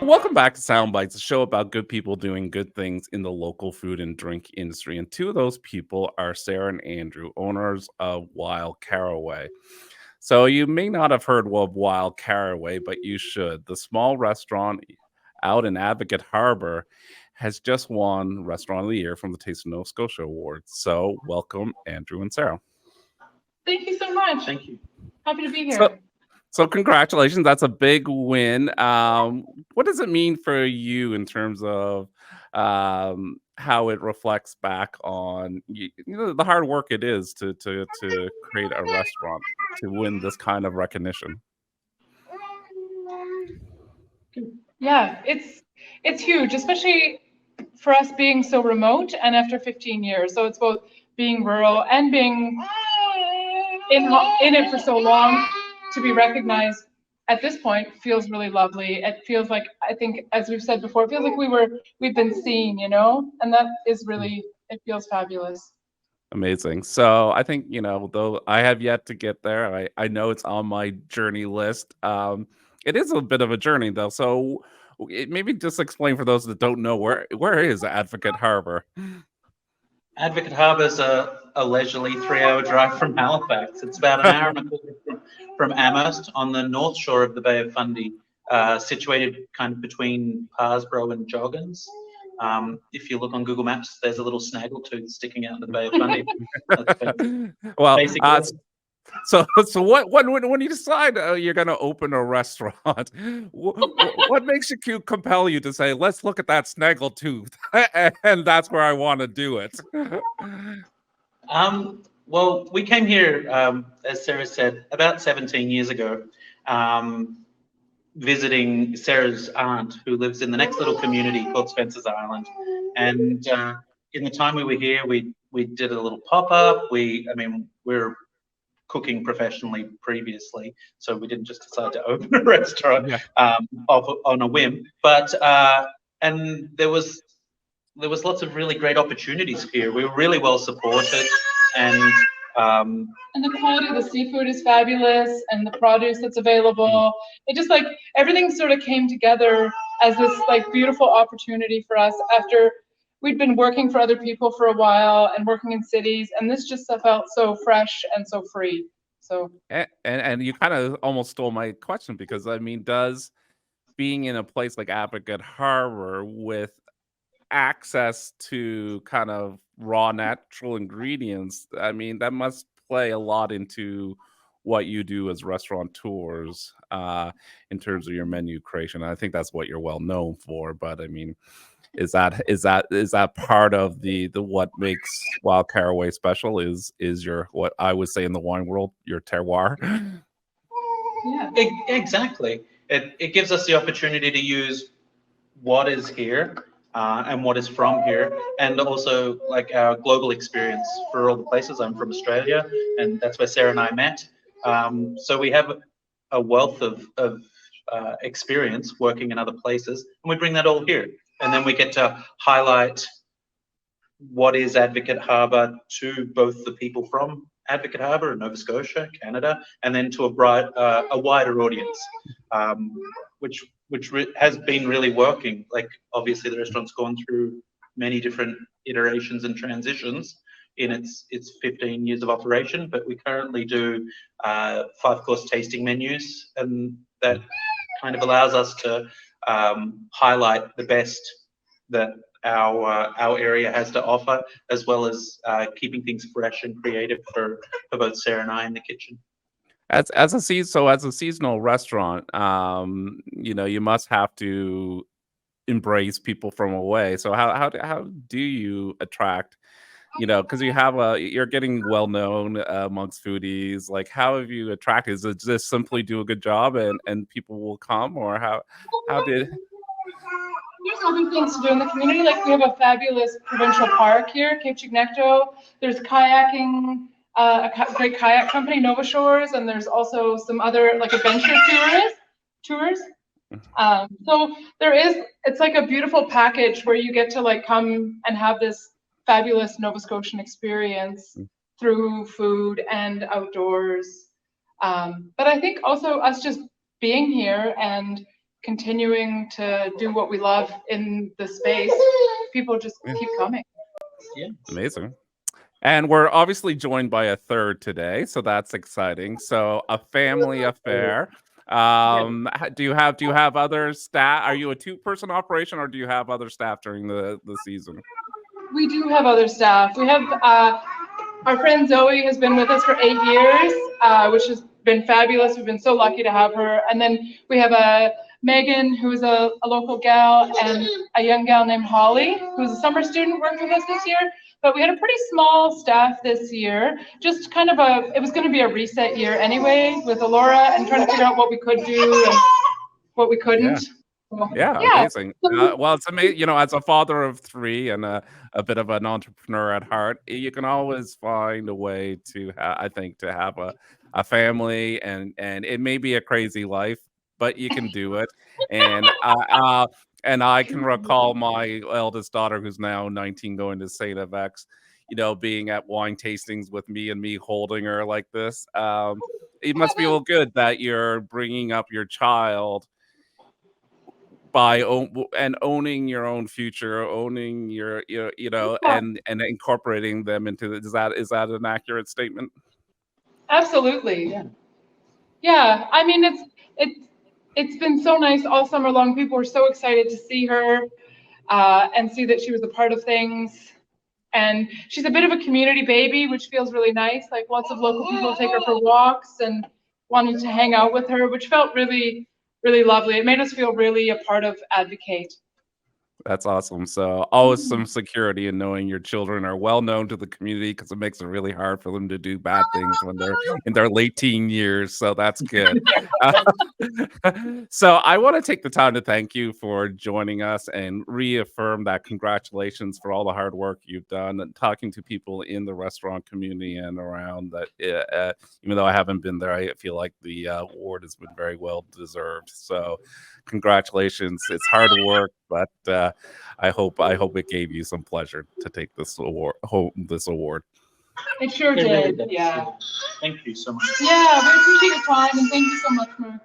Welcome back to Sound Bites, a show about good people doing good things in the local food and drink industry. And two of those people are Sarah and Andrew, owners of Wild Caraway. So you may not have heard of Wild Caraway, but you should. The small restaurant out in Advocate Harbour has just won Restaurant of the Year from the Taste of Nova Scotia Awards. So welcome, Andrew and Sarah. Thank you so much. Thank you. Happy to be here. So congratulations. That's a big win. What does it mean for you in terms of how it reflects back on the hard work it is to create a restaurant to win this kind of recognition? Yeah, it's huge, especially for us being so remote and after 15 years. So it's both being rural and being in it for so long. To be recognized at this point feels really lovely. It feels like, I think, as we've said before, it feels like we've been seen, and that is really, it feels fabulous. Amazing. So I think, though I have yet to get there, I know it's on my journey list. It is a bit of a journey though. So maybe just explain for those that don't know, where is Advocate Harbour? Advocate Harbour is a leisurely 3-hour drive from Halifax. It's about an hour and a quarter from Amherst on the north shore of the Bay of Fundy, situated kind of between Parsborough and Joggins. If you look on Google Maps, there's a little snaggletooth sticking out of the Bay of Fundy. Well, so when you decide you're going to open a restaurant, what makes you compel you to say, let's look at that snaggletooth, and that's where I want to do it? Well, we came here, as Sarah said, about 17 years ago, visiting Sarah's aunt, who lives in the next little community called Spencer's Island. And in the time we were here, we did a little pop-up. We're cooking professionally previously, so we didn't just decide to open a restaurant on a whim. But and there was lots of really great opportunities here. We were really well supported, and the quality of the seafood is fabulous, and the produce that's available. It just like everything sort of came together as this like beautiful opportunity for us after we'd been working for other people for a while and working in cities, and this just felt so fresh and so free. So and you kind of almost stole my question, because does being in a place like Advocate Harbour with access to kind of raw natural ingredients, that must play a lot into what you do as restaurateurs in terms of your menu creation. I think that's what you're well known for, but is that part of the what makes Wild Caraway special? Is your, what I would say in the wine world, your terroir? Yeah, exactly. It gives us the opportunity to use what is here and what is from here, and also like our global experience for all the places. I'm from Australia, and that's where Sarah and I met. So we have a wealth of experience working in other places, and we bring that all here. And then we get to highlight what is Advocate Harbour to both the people from Advocate Harbour and Nova Scotia, Canada, and then to a wider audience, which has been really working. Like, obviously the restaurant's gone through many different iterations and transitions in its 15 years of operation, but we currently do 5-course tasting menus, and that kind of allows us to highlight the best that our area has to offer, as well as keeping things fresh and creative for both Sarah and I in the kitchen. As a seasonal restaurant, you must have to embrace people from away. So how do you attract, because you're getting well known amongst foodies? Like, how have you attracted? Is it just simply do a good job and people will come, or how did? There's other things to do in the community. Like, we have a fabulous provincial park here, Cape Chignecto. There's kayaking, a great kayak company, Nova Shores, and there's also some other like adventure tours. So it's like a beautiful package where you get to like come and have this fabulous Nova Scotian experience through food and outdoors. But I think also us just being here and continuing to do what we love in the space, people just keep coming. Yeah. Amazing. And we're obviously joined by a third today, so that's exciting. So a family affair. Do you have other staff? Are you a two-person operation, or do you have other staff during the season? We do have other staff. We have our friend Zoe has been with us for 8 years, which has been fabulous. We've been so lucky to have her. And then we have Megan, who is a local gal, and a young gal named Holly, who's a summer student, worked with us this year. But we had a pretty small staff this year, just kind of it was going to be a reset year anyway with Alora and trying to figure out what we could do and what we couldn't. Yeah, amazing. Well, it's amazing. You know, as a father of 3 and a bit of an entrepreneur at heart, you can always find a way to, I think, to have a family, and it may be a crazy life, but you can do it. And I can recall my eldest daughter, who's now 19, going to St. FX, you know, being at wine tastings with me and me holding her like this. It must feel good that you're bringing up your child by owning your own future, owning your you know, and incorporating them into is that an accurate statement? Absolutely. Yeah. I mean, it's been so nice all summer long. People were so excited to see her and see that she was a part of things. And she's a bit of a community baby, which feels really nice. Like lots of local people take her for walks and wanted to hang out with her, which felt really, really lovely. It made us feel really a part of Advocate. That's awesome. So always some security in knowing your children are well known to the community, because it makes it really hard for them to do bad things when they're in their late teen years. So that's good. So I want to take the time to thank you for joining us and reaffirm that congratulations for all the hard work you've done and talking to people in the restaurant community and around that. Even though I haven't been there, I feel like the award has been very well deserved. So congratulations. It's hard work, but I hope it gave you some pleasure to take this award. It sure It really did. does. Yeah. Thank you so much. Yeah, we appreciate your time, and thank you so much, Mark.